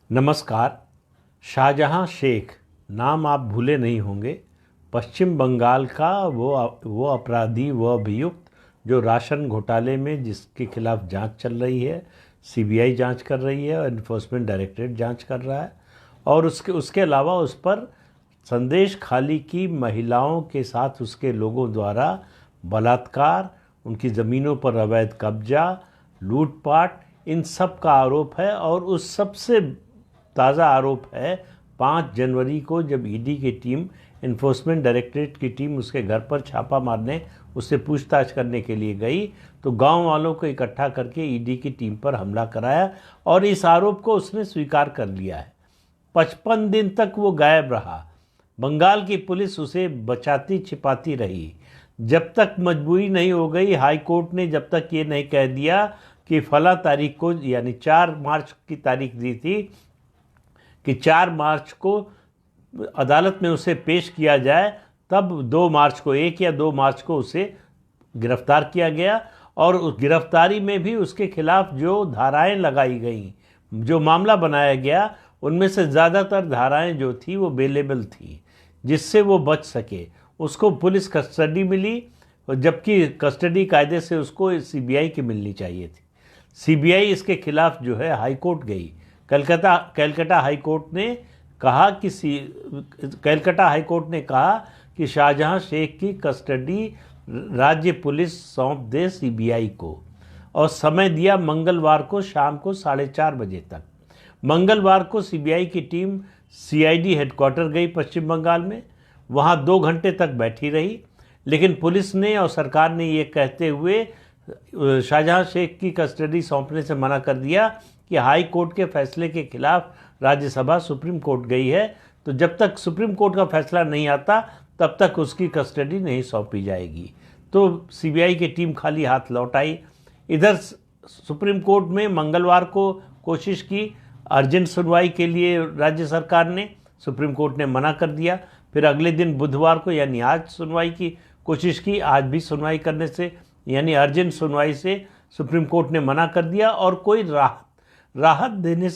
नमस्कार। शाहजहां शेख नाम आप भूले नहीं होंगे। पश्चिम बंगाल का वो अपराधी, वो अभियुक्त जो राशन घोटाले में जिसके खिलाफ जांच चल रही है, सीबीआई जांच कर रही है और एनफोर्समेंट डायरेक्टरेट जांच कर रहा है। और उसके अलावा उस पर संदेश खाली की महिलाओं के साथ उसके लोगों द्वारा बलात्कार, उनकी ज़मीनों पर अवैध कब्जा, लूटपाट, इन सब का आरोप है। और उस सबसे ताज़ा आरोप है 5 जनवरी को जब ईडी की टीम, एनफोर्समेंट डायरेक्टरेट की टीम उसके घर पर छापा मारने, उससे पूछताछ करने के लिए गई तो गांव वालों को इकट्ठा करके ईडी की टीम पर हमला कराया और इस आरोप को उसने स्वीकार कर लिया है। 55 दिन तक वो गायब रहा। बंगाल की पुलिस उसे बचाती छिपाती रही जब तक मजबूरी नहीं हो गई। हाई कोर्ट ने जब तक ये नहीं कह दिया कि फला तारीख को, यानी 4 मार्च की तारीख दी थी कि 4 मार्च को अदालत में उसे पेश किया जाए, तब 2 मार्च को, 1 या 2 मार्च को उसे गिरफ्तार किया गया। और उस गिरफ्तारी में भी उसके खिलाफ जो धाराएं लगाई गई, जो मामला बनाया गया, उनमें से ज़्यादातर धाराएं जो थी वो बेलेबल थी, जिससे वो बच सके। उसको पुलिस कस्टडी मिली, जबकि कस्टडी कायदे से उसको सीबीआई की मिलनी चाहिए थी। सीबीआई इसके खिलाफ जो है हाई कोर्ट गई। कलकत्ता हाई कोर्ट ने कहा कि शाहजहां शेख की कस्टडी राज्य पुलिस सौंप दे सीबीआई को, और समय दिया मंगलवार को शाम को 4:30 बजे तक। मंगलवार को सीबीआई की टीम सीआईडी हेडक्वार्टर गई पश्चिम बंगाल में। वहां 2 घंटे तक बैठी रही, लेकिन पुलिस ने और सरकार ने ये कहते हुए शाहजहां शेख की कस्टडी सौंपने से मना कर दिया कि हाई कोर्ट के फैसले के खिलाफ राज्यसभा सुप्रीम कोर्ट गई है, तो जब तक सुप्रीम कोर्ट का फैसला नहीं आता तब तक उसकी कस्टडी नहीं सौंपी जाएगी। तो सीबीआई की टीम खाली हाथ लौट आई। इधर सुप्रीम कोर्ट में मंगलवार को कोशिश की अर्जेंट सुनवाई के लिए राज्य सरकार ने, सुप्रीम कोर्ट ने मना कर दिया। फिर अगले दिन बुधवार को, यानी आज, सुनवाई की कोशिश की। आज भी सुनवाई करने से, यानी अर्जेंट सुनवाई से सुप्रीम कोर्ट ने मना कर दिया और कोई राहत देने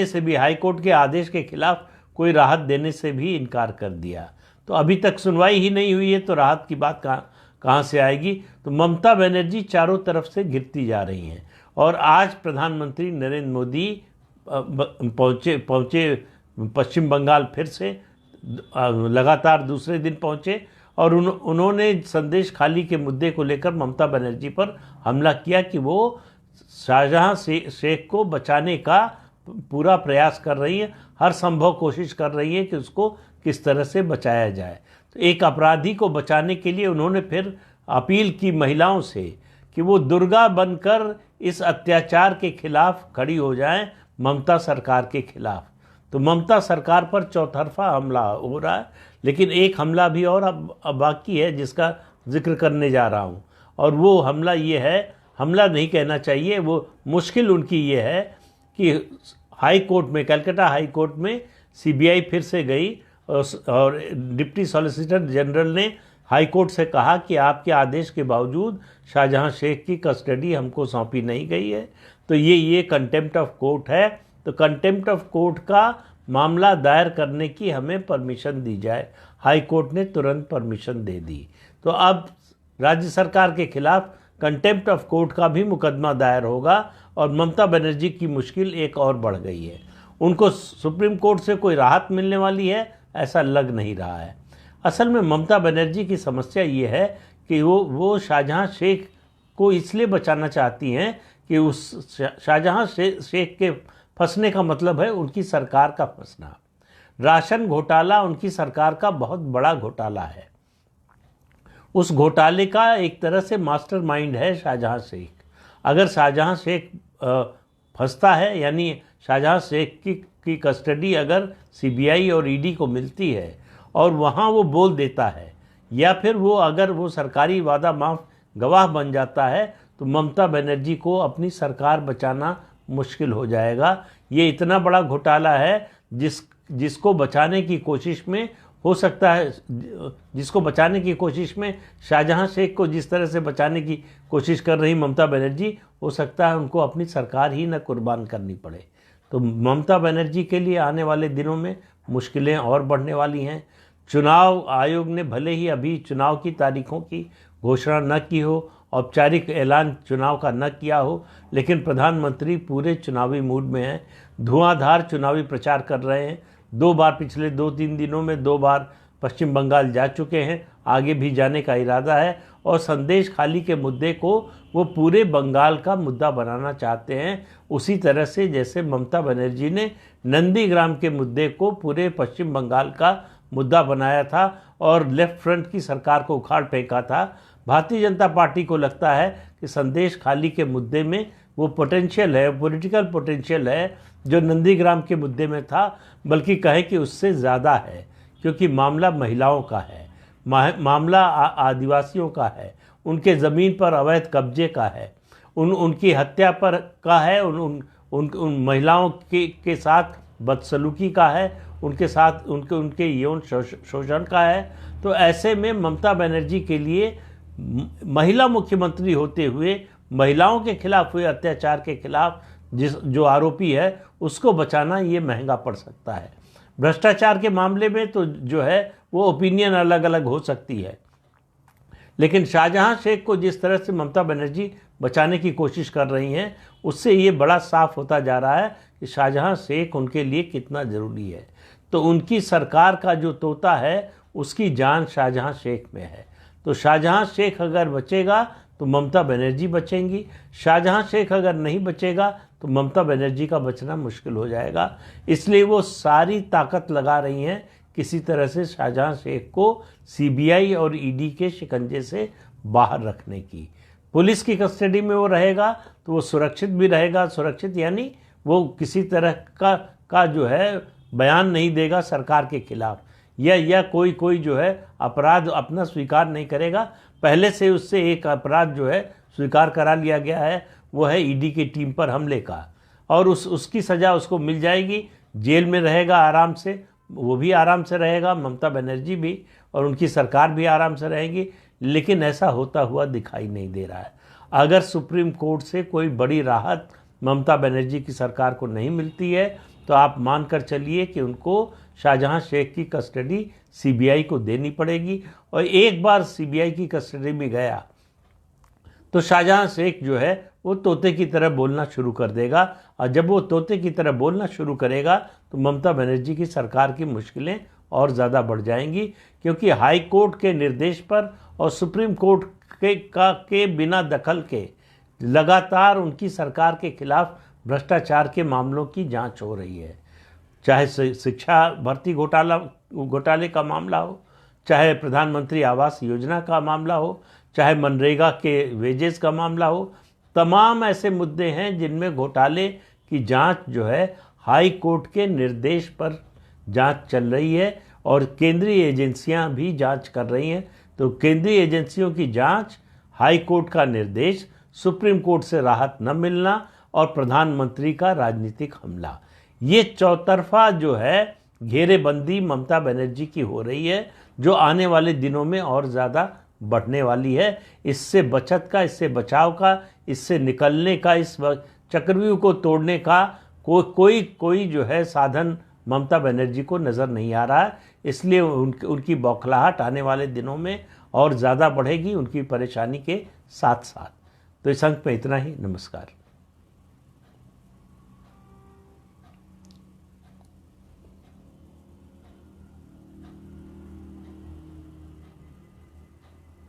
से भी हाई कोर्ट के आदेश के खिलाफ कोई राहत देने से भी इनकार कर दिया। तो अभी तक सुनवाई ही नहीं हुई है, तो राहत की बात कहाँ से आएगी। तो ममता बनर्जी चारों तरफ से घिरती जा रही हैं। और आज प्रधानमंत्री नरेंद्र मोदी पहुँचे पश्चिम बंगाल, फिर से लगातार दूसरे दिन पहुँचे, और उन्होंने संदेश खाली के मुद्दे को लेकर ममता बनर्जी पर हमला किया कि वो शाहजहां शेख को बचाने का पूरा प्रयास कर रही है, हर संभव कोशिश कर रही है कि उसको किस तरह से बचाया जाए। तो एक अपराधी को बचाने के लिए उन्होंने फिर अपील की महिलाओं से कि वो दुर्गा बनकर इस अत्याचार के खिलाफ खड़ी हो जाएं, ममता सरकार के खिलाफ। तो ममता सरकार पर चौतरफा हमला हो रहा है, लेकिन एक हमला भी और अब बाकी है जिसका जिक्र करने जा रहा हूँ। और वो हमला ये है, हमला नहीं कहना चाहिए, वो मुश्किल उनकी ये है कि हाई कोर्ट में, कलकत्ता हाई कोर्ट में सीबीआई फिर से गई और डिप्टी सॉलिसिटर जनरल ने हाई कोर्ट से कहा कि आपके आदेश के बावजूद शाहजहां शेख की कस्टडी हमको सौंपी नहीं गई है, तो ये कंटेम्प्ट ऑफ कोर्ट है। तो कंटेम्प्ट ऑफ कोर्ट का मामला दायर करने की हमें परमिशन दी जाए। हाई कोर्ट ने तुरंत परमिशन दे दी। तो अब राज्य सरकार के खिलाफ कंटेम्प्ट ऑफ कोर्ट का भी मुकदमा दायर होगा और ममता बनर्जी की मुश्किल एक और बढ़ गई है। उनको सुप्रीम कोर्ट से कोई राहत मिलने वाली है ऐसा लग नहीं रहा है। असल में ममता बनर्जी की समस्या ये है कि वो शाहजहां शेख को इसलिए बचाना चाहती हैं कि उस शाहजहां शेख के फंसने का मतलब है उनकी सरकार का फंसना। राशन घोटाला उनकी सरकार का बहुत बड़ा घोटाला है। उस घोटाले का एक तरह से मास्टरमाइंड है शाहजहां शेख। अगर शाहजहां शेख फंसता है, यानी शाहजहां शेख की कस्टडी अगर सीबीआई और ईडी को मिलती है और वहाँ वो बोल देता है, या फिर अगर वो सरकारी वादा माफ गवाह बन जाता है, तो ममता बनर्जी को अपनी सरकार बचाना मुश्किल हो जाएगा। ये इतना बड़ा घोटाला है जिसको बचाने की कोशिश में हो सकता है जिसको बचाने की कोशिश में शाहजहां शेख को जिस तरह से बचाने की कोशिश कर रही ममता बनर्जी, हो सकता है उनको अपनी सरकार ही न कुर्बान करनी पड़े। तो ममता बनर्जी के लिए आने वाले दिनों में मुश्किलें और बढ़ने वाली हैं। चुनाव आयोग ने भले ही अभी चुनाव की तारीखों की घोषणा न की हो, औपचारिक ऐलान चुनाव का न किया हो, लेकिन प्रधानमंत्री पूरे चुनावी मूड में हैं, धुआंधार चुनावी प्रचार कर रहे हैं। 2 बार पिछले 2-3 दिनों में 2 बार पश्चिम बंगाल जा चुके हैं, आगे भी जाने का इरादा है और संदेश खाली के मुद्दे को वो पूरे बंगाल का मुद्दा बनाना चाहते हैं, उसी तरह से जैसे ममता बनर्जी ने नंदीग्राम के मुद्दे को पूरे पश्चिम बंगाल का मुद्दा बनाया था और लेफ्ट फ्रंट की सरकार को उखाड़ फेंका था। भारतीय जनता पार्टी को लगता है कि संदेश खाली के मुद्दे में वो पोटेंशियल है, पॉलिटिकल पोटेंशियल है जो नंदीग्राम के मुद्दे में था, बल्कि कहें कि उससे ज़्यादा है, क्योंकि मामला महिलाओं का है, मामला आदिवासियों का है, उनके ज़मीन पर अवैध कब्जे का है, उनकी हत्या पर का है, उन महिलाओं के साथ बदसलूकी का है, उनके साथ उनके यौन शोषण का है। तो ऐसे में ममता बनर्जी के लिए महिला मुख्यमंत्री होते हुए महिलाओं के खिलाफ हुए अत्याचार के खिलाफ जो आरोपी है उसको बचाना ये महंगा पड़ सकता है। भ्रष्टाचार के मामले में तो जो है वो ओपिनियन अलग अलग हो सकती है, लेकिन शाहजहां शेख को जिस तरह से ममता बनर्जी बचाने की कोशिश कर रही हैं, उससे ये बड़ा साफ होता जा रहा है कि शाहजहां शेख उनके लिए कितना ज़रूरी है। तो उनकी सरकार का जो तोता है उसकी जान शाहजहां शेख में है। तो शाहजहां शेख अगर बचेगा तो ममता बनर्जी बचेंगी, शाहजहां शेख अगर नहीं बचेगा तो ममता बनर्जी का बचना मुश्किल हो जाएगा। इसलिए वो सारी ताकत लगा रही हैं किसी तरह से शाहजहां शेख को सीबीआई और ईडी के शिकंजे से बाहर रखने की। पुलिस की कस्टडी में वो रहेगा तो वो सुरक्षित भी रहेगा, सुरक्षित यानी वो किसी तरह का जो है बयान नहीं देगा सरकार के खिलाफ, या कोई जो है अपराध अपना स्वीकार नहीं करेगा। पहले से उससे एक अपराध जो है स्वीकार करा लिया गया है, वो है ईडी की टीम पर हमले का, और उसकी सज़ा उसको मिल जाएगी, जेल में रहेगा आराम से, वो भी आराम से रहेगा, ममता बनर्जी भी, और उनकी सरकार भी आराम से रहेगी। लेकिन ऐसा होता हुआ दिखाई नहीं दे रहा है। अगर सुप्रीम कोर्ट से कोई बड़ी राहत ममता बनर्जी की सरकार को नहीं मिलती है तो आप मानकर चलिए कि उनको शाहजहां शेख की कस्टडी सीबीआई को देनी पड़ेगी, और एक बार सीबीआई की कस्टडी में गया तो शाहजहां शेख जो है वो तोते की तरह बोलना शुरू कर देगा, और जब वो तोते की तरह बोलना शुरू करेगा तो ममता बनर्जी की सरकार की मुश्किलें और ज़्यादा बढ़ जाएंगी, क्योंकि हाई कोर्ट के निर्देश पर और सुप्रीम कोर्ट के बिना दखल के लगातार उनकी सरकार के खिलाफ भ्रष्टाचार के मामलों की जांच हो रही है। चाहे शिक्षा भर्ती घोटाले का मामला हो, चाहे प्रधानमंत्री आवास योजना का मामला हो, चाहे मनरेगा के वेजेस का मामला हो, तमाम ऐसे मुद्दे हैं जिनमें घोटाले की जांच जो है हाई कोर्ट के निर्देश पर जांच चल रही है, और केंद्रीय एजेंसियां भी जांच कर रही हैं। तो केंद्रीय एजेंसियों की जांच, हाई कोर्ट का निर्देश, सुप्रीम कोर्ट से राहत न मिलना और प्रधानमंत्री का राजनीतिक हमला, ये चौतरफा जो है घेरेबंदी ममता बनर्जी की हो रही है, जो आने वाले दिनों में और ज़्यादा बढ़ने वाली है। इससे बचत का, इससे बचाव का, इससे निकलने का, इस चक्रव्यूह को तोड़ने का कोई जो है साधन ममता बनर्जी को नज़र नहीं आ रहा है। इसलिए उनकी बौखलाहट आने वाले दिनों में और ज़्यादा बढ़ेगी, उनकी परेशानी के साथ साथ। तो इस अंक में इतना ही। नमस्कार।